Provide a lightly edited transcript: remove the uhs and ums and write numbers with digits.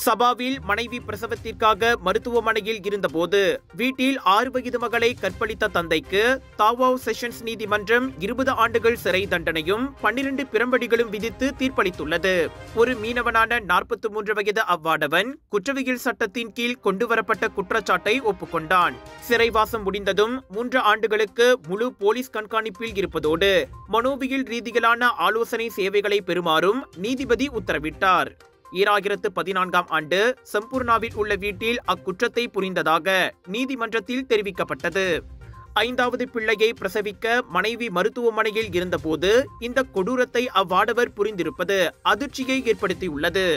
சபாவில் மனைவி பிரசவத்திற்காக மருத்துவமனையில் இருந்தபோது வீட்டில் 6 வயது மகளை கற்பழித்த தந்தைக்கு தாவாவ் செஷன்ஸ் நீதிமன்றம் 20 ஆண்டுகள் சிறை தண்டனையும் 12 பிரம்படிகளும் விதித்து தீர்ப்பளித்துள்ளது. ஒரு மீனவனான 43 வயது அவ்வாடவன் குற்றவியல் சட்டத்தின் கீழ் கொண்டுவரப்பட்ட குற்றச்சாட்டை ஒப்புக்கொண்டான். சிறைவாசம் முடிந்ததும் 3 ஆண்டுகளுக்கு முழு போலீஸ் கண்காணிப்பில் இருப்பதோடு மனோவியல் ரீதியிலான ஆலோசனை சேவைகளை பெறுமாறும் நீதிபதி உத்தரவிட்டார். 2014ஆம் ஆண்டு சம்பூர்ணாவில் உள்ள வீட்டில் அக்குற்றத்தை புரிந்ததாக நீதிமன்றத்தில் தெரிவிக்கப்பட்டது. 5வது பிள்ளையை பிரசவிக்க மனைவி மருத்துவமனையில் இருந்தபோது இந்த கொடூரத்தை அவ்வாடவர் புரிந்திருப்பது அதிர்ச்சியை ஏற்படுத்தியுள்ளது.